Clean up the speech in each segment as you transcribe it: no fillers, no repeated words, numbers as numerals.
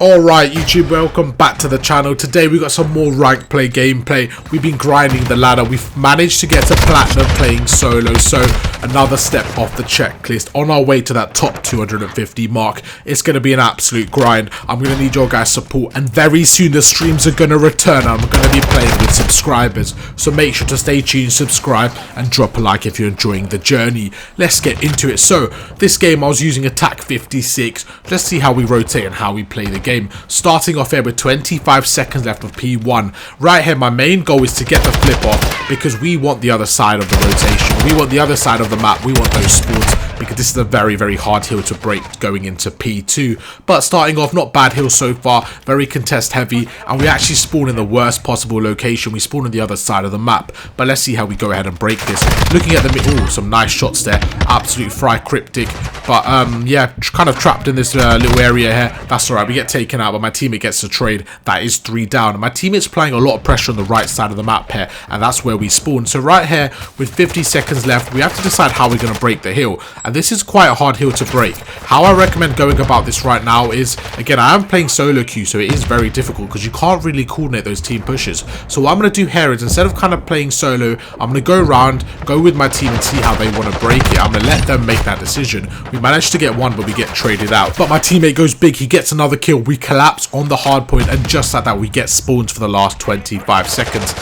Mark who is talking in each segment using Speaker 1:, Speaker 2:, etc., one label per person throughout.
Speaker 1: Alright YouTube, welcome back to the channel. Today we got some more rank play gameplay. We've been grinding the ladder. We've managed to get to platinum playing solo, so another step off the checklist on our way to that top 250 mark. It's going to be an absolute grind. I'm going to need your guys' support, and very soon the streams are going to return. I'm going to be playing with subscribers, so make sure to stay tuned, subscribe and drop a like if you're enjoying the journey. Let's get into it. So this game I was using attack 56. Let's see how we rotate and how we play the game. Starting off here with 25 seconds left of P1. Right here, my main goal is to get the flip off because we want the other side of the rotation. We want the other side of the map. We want those spawns because this is a very, very hard hill to break going into P2. But starting off, not bad hill so far. Very contest heavy, and we actually spawn in the worst possible location. We spawn on the other side of the map. But let's see how we go ahead and break this. Looking at the some nice shots there. Absolute fry cryptic. But yeah, kind of trapped in this little area here. That's alright. We get taken out, but my teammate gets a trade. That is 3 down. My teammate's applying a lot of pressure on the right side of the map here, and that's where we spawn. So right here, with 50 seconds left, we have to decide how we're going to break the hill. And this is quite a hard hill to break. How I recommend going about this right now is, again, I am playing solo queue, so it is very difficult because you can't really coordinate those team pushes. So what I'm going to do here is, instead of kind of playing solo, I'm going to go around, go with my team and see how they want to break it. I'm going to let them make that decision. We managed to get one, but we get traded out. But my teammate goes big. He gets another kill. We collapse on the hard point, and just like that, we get spawns for the last 25 seconds.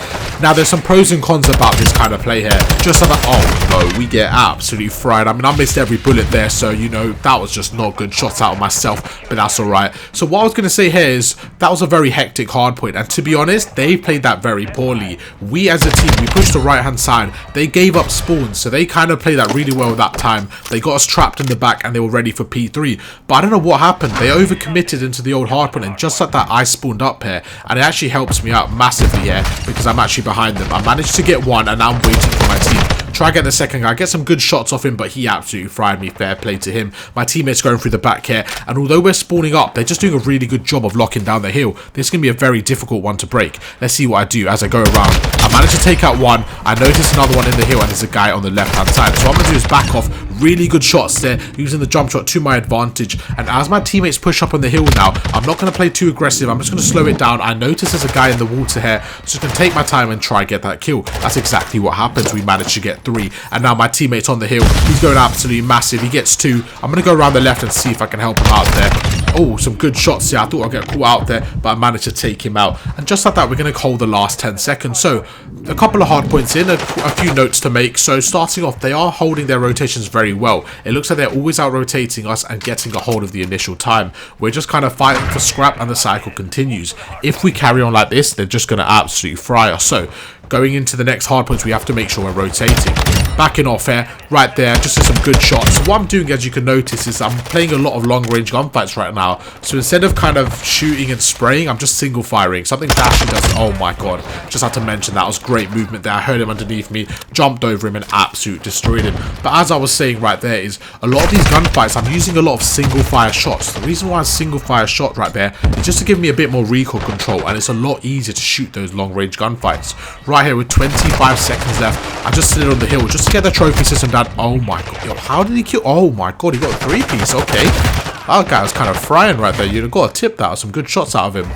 Speaker 1: Now, there's some pros and cons about this kind of play here. Just like that, oh no, we get absolutely fried. I mean, I missed every bullet there, so, you know, that was just not good. Shots out of myself, but that's alright. So what I was going to say here is, that was a very hectic hard point, and to be honest, they played that very poorly. We as a team, we pushed the right hand side. They gave up spawns, so they kind of played that really well that time. They got us trapped in the back, and they were ready for P3. But I don't know what happened. They overcommitted into the old hard point, and just like that, I spawned up here, and it actually helps me out massively here because I'm actually behind them. I managed to get one, and now I'm waiting for my team. Try to get the second guy, get some good shots off him, but he absolutely fried me. Fair play to him. My teammates going through the back here, and although we're spawning up, they're just doing a really good job of locking down the hill. This is going to be a very difficult one to break. Let's see what I do as I go around. I managed to take out one. I noticed another one in the hill, and there's a guy on the left hand side. So what I'm going to do is back off. Really good shots there, using the jump shot to my advantage. And as my teammates push up on the hill now, I'm not going to play too aggressive. I'm just going to slow it down. I notice there's a guy in the water here, so just going to take my time and try and get that kill. That's exactly what happens. We managed to get 3, and now my teammate's on the hill. He's going absolutely massive. He gets 2. I'm going to go around the left and see if I can help him out there. Oh, some good shots here. I thought I'd get caught out there, but I managed to take him out. And just like that, we're going to hold the last 10 seconds. So a couple of hard points in, a few notes to make. So starting off, they are holding their rotations very well. It looks like they're always out rotating us and getting a hold of the initial time. We're just kind of fighting for scrap, and the cycle continues. If we carry on like this, they're just going to absolutely fry us. So going into the next hard points, we have to make sure we're rotating. Backing off here, right there, just some good shots. So what I'm doing, as you can notice, is I'm playing a lot of long-range gunfights right now. So instead of kind of shooting and spraying, I'm just single firing. Something Dashy does. Oh my god. Just had to mention that. It was great movement there. I heard him underneath me, jumped over him and absolutely destroyed him. But as I was saying right there is, a lot of these gunfights, I'm using a lot of single fire shots. The reason why I single fire shot right there is just to give me a bit more recoil control, and it's a lot easier to shoot those long-range gunfights. Right here with 25 seconds left, I just slid on the hill just to get the trophy system down. Oh my god, yo, how did he kill? Oh my god, he got a 3-piece. Okay, that guy was kind of frying right there. You've got to tip that. Some good shots out of him.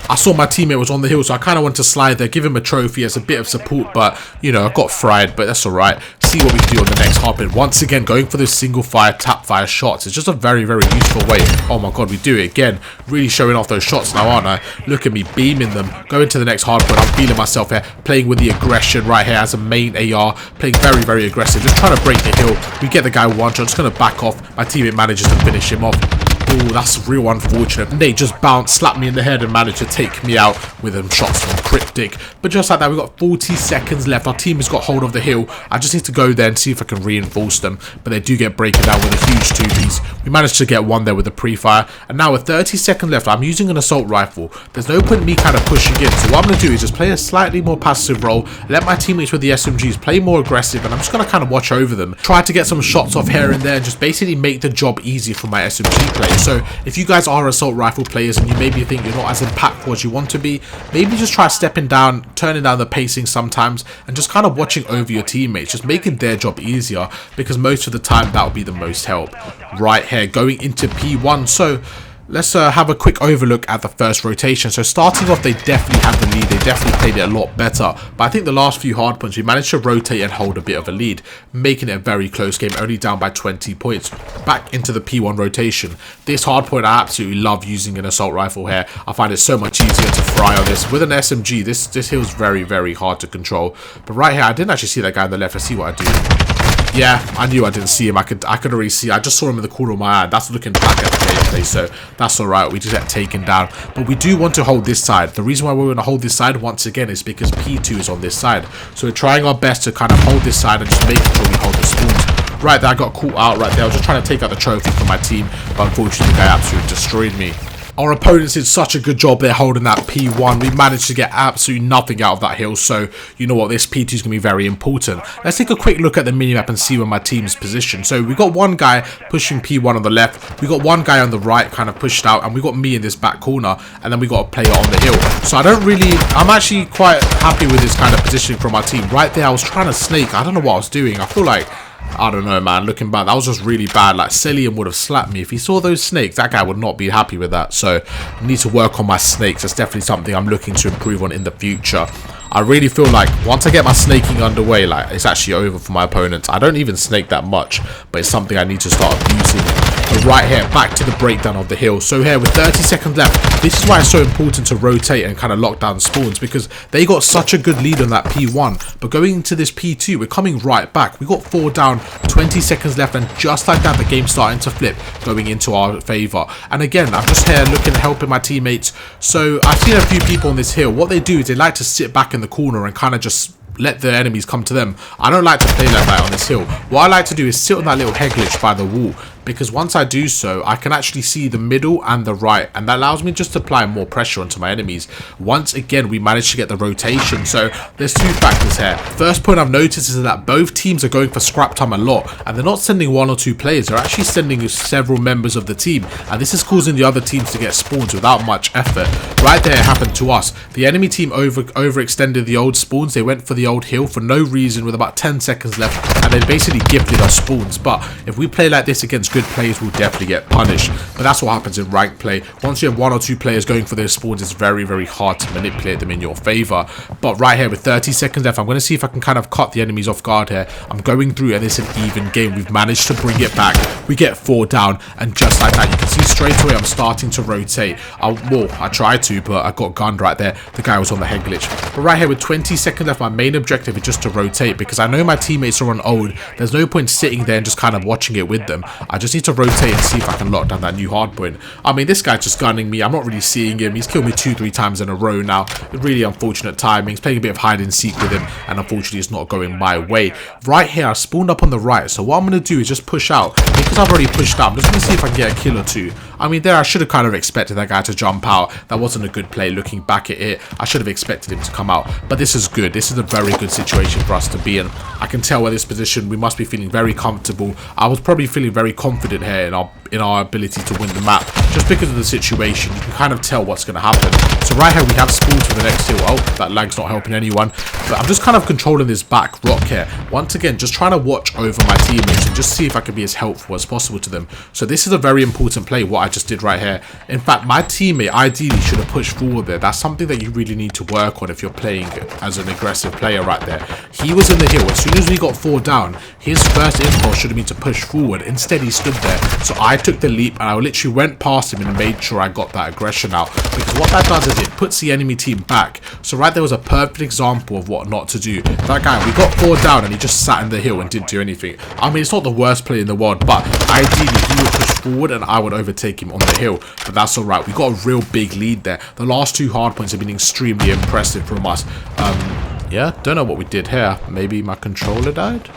Speaker 1: I saw my teammate was on the hill, so I kind of wanted to slide there, give him a trophy as a bit of support, but, you know, I got fried, but that's alright. See what we can do on the next hard point. Once again, going for those single fire, tap fire shots. It's just a very, very useful way. Oh my god, we do it again. Really showing off those shots now, aren't I? Look at me beaming them. Going to the next hard point. I'm feeling myself here, playing with the aggression right here as a main AR, playing very, very aggressive, just trying to break the hill. We get the guy one shot, just going to back off. My teammate manages to finish him off. Oh, that's real unfortunate. Nate just bounced, slapped me in the head and managed to take me out with them shots from Cryptic. But just like that, we've got 40 seconds left. Our team has got hold of the hill. I just need to go there and see if I can reinforce them. But they do get breaking down with a huge 2-piece. We managed to get one there with a pre-fire. And now with 30 seconds left, I'm using an assault rifle. There's no point in me kind of pushing in. So what I'm going to do is just play a slightly more passive role. Let my teammates with the SMGs play more aggressive. And I'm just going to kind of watch over them. Try to get some shots off here and there. And just basically make the job easy for my SMG players. So if you guys are assault rifle players and you maybe think you're not as impactful as you want to be, maybe just try stepping down, turning down the pacing sometimes, and just kind of watching over your teammates, just making their job easier, because most of the time that will be the most help. Right here, going into P1. So let's have a quick overlook at the first rotation. So starting off, they definitely had the lead. They definitely played it a lot better. But I think the last few hard points, we managed to rotate and hold a bit of a lead, making it a very close game, only down by 20 points. Back into the P1 rotation. This hard point, I absolutely love using an assault rifle here. I find it so much easier to fry on this. With an SMG, this hill is very, very hard to control. But right here, I didn't actually see that guy on the left. Let's see what I do. Yeah, I knew I didn't see him. I could already see. I just saw him in the corner of my eye. That's looking back at the gameplay, so that's alright. We just get taken down. But we do want to hold this side. The reason why we want to hold this side once again is because P2 is on this side. So we're trying our best to kind of hold this side and just making sure we hold the spawns. Right there, I got caught out right there. I was just trying to take out the trophy for my team, but unfortunately the guy absolutely destroyed me. Our opponents did such a good job there holding that P1. We managed to get absolutely nothing out of that hill. So, you know what, this P2 is going to be very important. Let's take a quick look at the minimap and see where my team's positioned. So, we got one guy pushing P1 on the left. We got one guy on the right kind of pushed out. And we got me in this back corner. And then we got a player on the hill. So, I'm actually quite happy with this kind of positioning from our team. Right there, I was trying to snake. I don't know what I was doing. I feel like, I don't know, man. Looking back, that was just really bad. Like, Celium would have slapped me. If he saw those snakes, that guy would not be happy with that. So, I need to work on my snakes. That's definitely something I'm looking to improve on in the future. I really feel like once I get my snaking underway, like, it's actually over for my opponents. I don't even snake that much, but it's something I need to start abusing. But right here, back to the breakdown of the hill. So here, with 30 seconds left, this is why it's so important to rotate and kind of lock down spawns, because they got such a good lead on that P1. But going into this P2, we're coming right back. We got 4 down, 20 seconds left, and just like that, the game's starting to flip, going into our favour. And again, I'm just here looking, helping my teammates. So I've seen a few people on this hill. What they do is they like to sit back in the corner and kind of just let the enemies come to them. I don't like to play like that on this hill. What I like to do is sit on that little head glitch by the wall, because once I do so, I can actually see the middle and the right, and that allows me just to apply more pressure onto my enemies. Once again, we managed to get the rotation. So there's 2 factors here. First point I've noticed is that both teams are going for scrap time a lot, and they're not sending 1 or 2 players. They're actually sending several members of the team, and this is causing the other teams to get spawns without much effort. Right there, it happened to us. The enemy team overextended the old spawns. They went for the old hill for no reason with about 10 seconds left, and they basically gifted us spawns. But if we play like this against good players, will definitely get punished. But that's what happens in ranked play. Once you have 1 or 2 players going for those spawns, it's very, very hard to manipulate them in your favor. But right here, with 30 seconds left, I'm going to see if I can kind of cut the enemies off guard here. I'm going through, and it's an even game. We've managed to bring it back. We get 4 down, and just like that, you can see straight away I'm starting to rotate. Well, I tried to, but I got gunned right there. The guy was on the head glitch. But right here, with 20 seconds left, my main objective is just to rotate, because I know my teammates are on old. There's no point sitting there and just kind of watching it with them. I just need to rotate and see if I can lock down that new hardpoint. I mean, this guy's just gunning me. I'm not really seeing him. He's killed me 2-3 times in a row now. Really unfortunate timing. He's playing a bit of hide and seek with him, and unfortunately it's not going my way. Right here, I spawned up on the right, so what I'm going to do is just push out. Because I've already pushed out, I'm just going to see if I can get a kill or 2. I mean, there I should have kind of expected that guy to jump out. That wasn't a good play. Looking back at it, I should have expected him to come out. But this is good. This is a very good situation for us to be in. I can tell at this position we must be feeling very comfortable. I was probably feeling very confident here in our ability to win the map, just because of the situation. You can kind of tell what's going to happen. So right here we have spawns for the next hill. Oh, that lag's not helping anyone. But I'm just kind of controlling this back rock here. Once again, just trying to watch over my teammates and just see if I can be as helpful as possible to them. So this is a very important play, what I just did right here. In fact, my teammate ideally should have pushed forward there. That's something that you really need to work on if you're playing as an aggressive player right there. He was in the hill. As soon as we got 4 down, his first impulse should have been to push forward. Instead, he stood there. So I took the leap, and I literally went past him and made sure I got that aggression out. Because what that does is it puts the enemy team back. So right there was a perfect example of what not to do. That guy, we got 4 down, and he just sat in the hill and didn't do anything. I mean, it's not the worst play in the world, but ideally he would push forward and I would overtake him on the hill. But that's alright. We got a real big lead there. The last 2 hard points have been extremely impressive from us. Yeah, don't know what we did here. Maybe my controller died?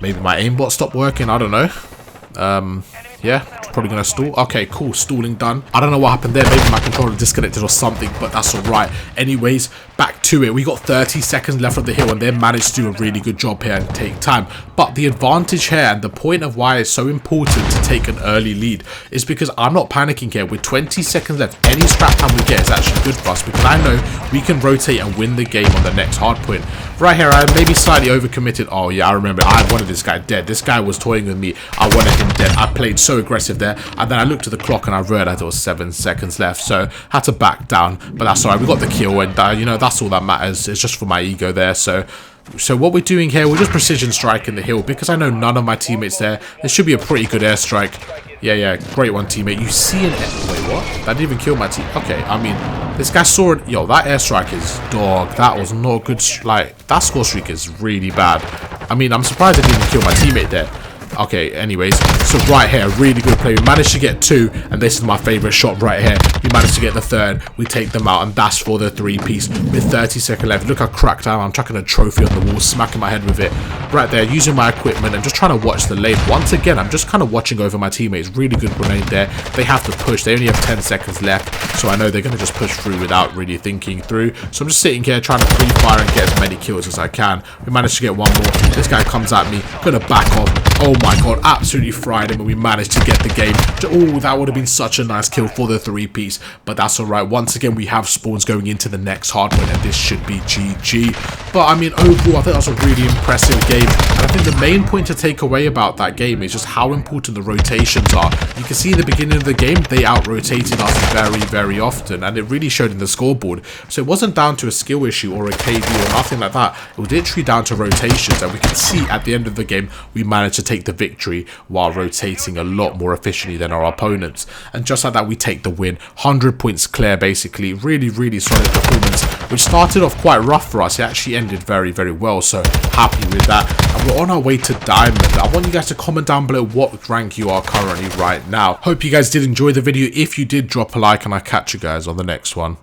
Speaker 1: Maybe my aimbot stopped working? I don't know. Yeah, probably gonna stall. Okay, cool, stalling done. I don't know what happened there. Maybe my controller disconnected or something, but that's alright. Anyways, back to it. We got 30 seconds left on the hill, and they managed to do a really good job here and take time. But the advantage here, and the point of why it's so important to take an early lead, is because I'm not panicking here. With 20 seconds left, any scrap time we get is actually good for us, because I know we can rotate and win the game on the next hard point. Right here, I maybe slightly overcommitted. Oh yeah, I remember, I wanted this guy dead. This guy was toying with me. I wanted him dead. I played so aggressive there, and then I looked at the clock and I realized there was 7 seconds left, so had to back down. But that's alright, we got the kill, and you know, that's all that matters. It's just for my ego there. So what we're doing here, we're just precision striking the hill, because I know none of my teammates there. This should be a pretty good airstrike. Yeah, great one, teammate. You see an... Wait, what? That didn't even kill my team. Okay, I mean, this guy saw it. Yo, that airstrike is dog. That was not good. Like, that score streak is really bad. I mean, I'm surprised I didn't even kill my teammate there. Okay, anyways, so right here, really good play. We managed to get 2, and this is my favorite shot right here. We managed to get the 3rd. We take them out, and that's for the 3-piece with 30 seconds left. Look how cracked I am. I'm chucking a trophy on the wall, smacking my head with it right there, using my equipment and just trying to watch the lane. Once again, I'm just kind of watching over my teammates. Really good grenade there. They have to push. They only have 10 seconds left, so I know they're going to just push through without really thinking through. So I'm just sitting here trying to pre-fire and get as many kills as I can. We managed to get 1 more. This guy comes at me, gonna back off. Oh my god, absolutely fried him, and we managed to get the game. Oh, that would have been such a nice kill for the 3-piece, but that's alright. Once again, we have spawns going into the next hard point, and this should be GG. But I mean, overall, I think that was a really impressive game, and I think the main point to take away about that game is just how important the rotations are. You can see in the beginning of the game, they out-rotated us very, very often, and it really showed in the scoreboard. So it wasn't down to a skill issue or a KD or nothing like that. It was literally down to rotations, and we can see at the end of the game, we managed to take the victory while rotating a lot more efficiently than our opponents. And just like that, we take the win. 100 points clear, basically. Really, really solid performance, which started off quite rough for us. It actually ended very, very well, so happy with that. And we're on our way to Diamond. I want you guys to comment down below what rank you are currently right now. Hope you guys did enjoy the video. If you did, drop a like, and I'll catch you guys on the next one.